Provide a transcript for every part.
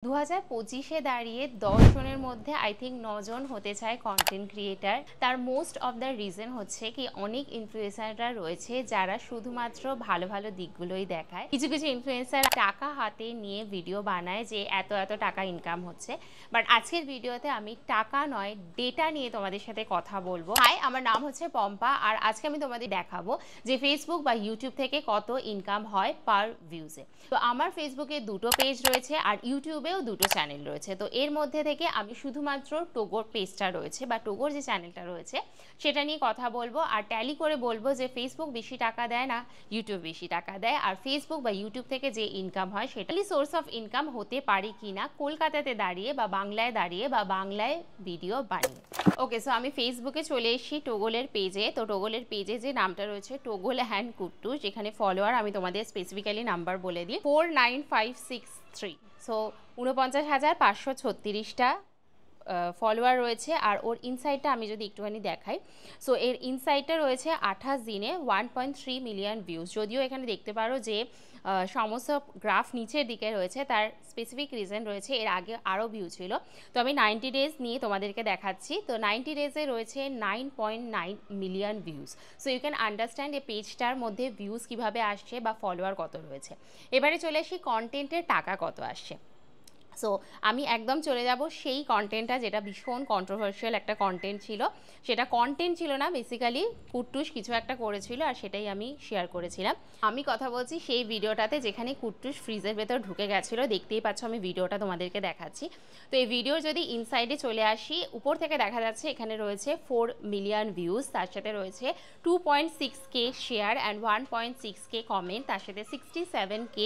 2025-এ দাঁড়িয়ে 10 জনের মধ্যে আই থিঙ্ক 9 জন হতে চায় কন্টেন্ট ক্রিয়েটার। তার মোস্ট অফ দ্য রিজন হচ্ছে কি অনেক ইনফ্লুয়েন্সাররা রয়েছে যারা শুধুমাত্র ভালো ভালো দিকগুলোই দেখায়। কিছু কিছু ইনফ্লুয়েন্সার টাকা হাতে নিয়ে ভিডিও বানায় যে এত এত টাকা ইনকাম হচ্ছে, বাট আজকের ভিডিওতে আমি টাকা নয় ডেটা নিয়ে তোমাদের সাথে কথা বলবো। হাই, আমার নাম হচ্ছে পম্পা, আর আজকে আমি তোমাদের দেখাবো যে ফেসবুক বা ইউটিউব থেকে কত ইনকাম হয় পার ভিউজে। তো আমার ফেসবুকে দুটো পেজ রয়েছে আর ইউটিউবেও দুটো চ্যানেল রয়েছে। তো এর মধ্যে থেকে আমি শুধুমাত্র টোগোর পেজটা রয়েছে বা টোগোর যে চ্যানেলটা রয়েছে সেটা নিয়ে কথা বলবো, আর ট্যালি করে বলবো যে ফেসবুক বেশি টাকা দেয় না, ইউটিউব বেশি টাকা দেয়, আর ফেসবুক বা ইউটিউব থেকে যে ইনকাম হয় সেটা সোর্স অফ ইনকাম হতে পারে কিনা কলকাতাতে দাঁড়িয়ে বা বাংলায় দাঁড়িয়ে বা বাংলায় ভিডিও বানিয়ে। ওকে, সো আমি ফেসবুকে চলে এসেছি টোগোলের পেজে। তো টোগোলের পেজে যে নামটা রয়েছে টোগোল অ্যান্ড কুট্টু, যেখানে ফলোয়ার আমি তোমাদের স্পেসিফিক্যালি নাম্বার বলে দিই 49563। সো 49,536টা ফলোয়ার রয়েছে। আর ওর ইনসাইটটা আমি যদি একটুখানি দেখাই, সো এর ইনসাইটটা রয়েছে 28 দিনে 1.3 মিলিয়ন ভিউজ। যদিও এখানে দেখতে পারো যে সমস্ত গ্রাফ নিচের দিকে রয়েছে, তার স্পেসিফিক রিজন রয়েছে, এর আগে আরও ভিউ ছিল। তো আমি 90 ডেজ নিয়ে তোমাদেরকে দেখাচ্ছি। তো 90 ডেজে রয়েছে 9.9 million views. So you can understand এই পেজটার মধ্যে ভিউজ কীভাবে আসছে বা ফলোয়ার কত রয়েছে। এবারে চলে আসি কন্টেন্টের টাকা কত আসছে। সো আমি একদম চলে যাব সেই কন্টেন্টটা যেটা ভীষণ কন্ট্রোভার্সিয়াল একটা কন্টেন্ট ছিল। সেটা কন্টেন্ট ছিল না, বেসিক্যালি কুট্টুস কিছু একটা করেছিল আর সেটাই আমি শেয়ার করেছিলাম। আমি কথা বলছি সেই ভিডিওটাতে যেখানে কুট্টুস ফ্রিজের ভেতর ঢুকে গেছিলো। দেখতেই পাচ্ছ আমি ভিডিওটা তোমাদেরকে দেখাচ্ছি। তো এই ভিডিওর যদি ইনসাইডে চলে আসি, উপর থেকে দেখা যাচ্ছে এখানে রয়েছে 4 মিলিয়ন ভিউজ, তার সাথে রয়েছে 2.6K share and 1.6K comment, তার সাথে 67K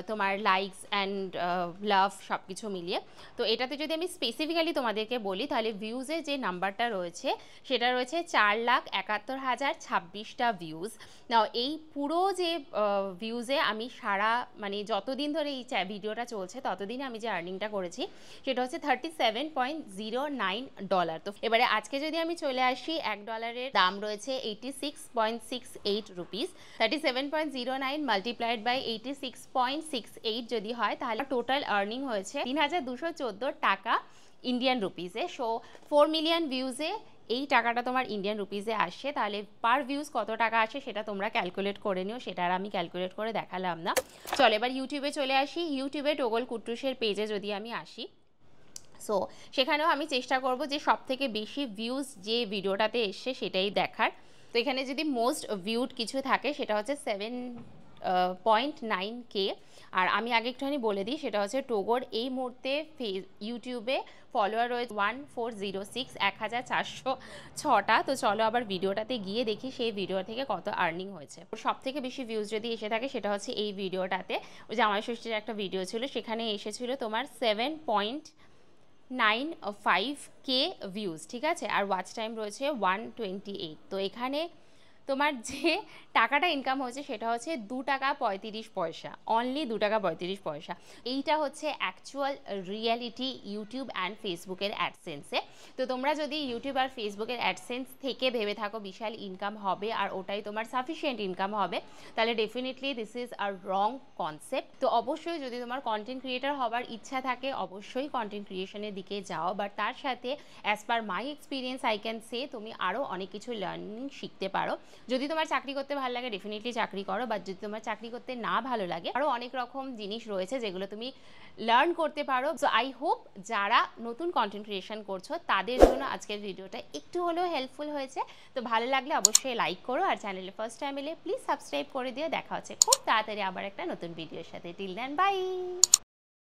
তোমার লাইকস অ্যান্ড লাভ সব কিছু মিলিয়ে। তো এটাতে যদি আমি স্পেসিফিক্যালি তোমাদেরকে বলি তাহলে ভিউজের যে নাম্বারটা রয়েছে সেটা রয়েছে 4,71,026টা ভিউজ। নাও এই পুরো যে ভিউজে আমি মানে যতদিন ধরে এই ভিডিওটা চলছে ততদিনে আমি যে আর্নিংটা করেছি সেটা হচ্ছে $37.09। তো এবারে আজকে যদি আমি চলে আসি, $1 দাম রয়েছে 86.68 রুপিস। 37.09 মাল্টিপ্লাইড বাই 86.68 যদি হয় তাহলে টোটাল আর্নিং হয়েছে 3,214 টাকা ইন্ডিয়ান রুপিসে। সো 4 মিলিয়ন ভিউজে এই টাকাটা তোমার ইন্ডিয়ান রুপিসে আসছে, তাহলে পার ভিউজ কত টাকা আসে সেটা তোমরা ক্যালকুলেট করে নিও, সেটা আর আমি ক্যালকুলেট করে দেখালাম না। চলো এবার ইউটিউবে চলে আসি। ইউটিউবে টোগোল কুট্টুসের পেজে যদি আমি আসি, সো সেখানেও আমি চেষ্টা করব যে সব থেকে বেশি ভিউজ যে ভিডিওটাতে এসছে সেটাই দেখার। তো এখানে যদি মোস্ট ভিউড কিছু থাকে সেটা হচ্ছে 7.9K। আর আমি আগে একটুখানি বলে দিই, সেটা হচ্ছে টোগোর এই মুহূর্তে ইউটিউবে ফলোয়ার রয়েছে 1406, 1406টা। তো চলো আবার ভিডিওটাতে গিয়ে দেখি সেই ভিডিও থেকে কত আর্নিং হয়েছে। সব থেকে বেশি ভিউজ যদি এসে থাকে সেটা হচ্ছে এই ভিডিওটাতে, ওই জামাই ষষ্ঠীর একটা ভিডিও ছিল, সেখানে এসেছিল তোমার 7.95K ভিউজ, ঠিক আছে। আর ওয়াচ টাইম রয়েছে 128। তো এখানে তোমার যে টাকাটা ইনকাম হয়েছে সেটা হচ্ছে 2 টাকা 35 পয়সা, অনলি 2 টাকা 35 পয়সা। এইটা হচ্ছে অ্যাকচুয়াল রিয়ালিটি ইউটিউব অ্যান্ড ফেসবুকের অ্যাডসেন্সে। তো তোমরা যদি ইউটিউব আর ফেসবুকের অ্যাডসেন্স থেকে ভেবে থাকো বিশাল ইনকাম হবে আর ওটাই তোমার সাফিসিয়েন্ট ইনকাম হবে, তাহলে definitely this is a wrong concept. তো অবশ্যই যদি তোমার কন্টেন্ট ক্রিয়েটার হবার ইচ্ছা থাকে অবশ্যই কন্টেন্ট ক্রিয়েশনের দিকে যাও, বাট তার সাথে as per my experience I can say তুমি আরও অনেক কিছু লার্নিং শিখতে পারো। যদি তোমার চাকরি করতে ভালো লাগে ডেফিনেটলি চাকরি করো, বাট যদি তোমার চাকরি করতে না ভালো লাগে আরও অনেক রকম জিনিস রয়েছে যেগুলো তুমি লার্ন করতে পারো। সো আই হোপ যারা নতুন কন্টেন্ট ক্রিয়েশন করছো তাদের জন্য আজকের ভিডিওটা একটু হলেও হেল্পফুল হয়েছে। তো ভালো লাগলে অবশ্যই লাইক করো, আর চ্যানেলে ফার্স্ট টাইম এলে প্লিজ সাবস্ক্রাইব করে দিও। দেখা হচ্ছে খুব তাড়াতাড়ি আবার একটা নতুন ভিডিওর সাথে। Till then by.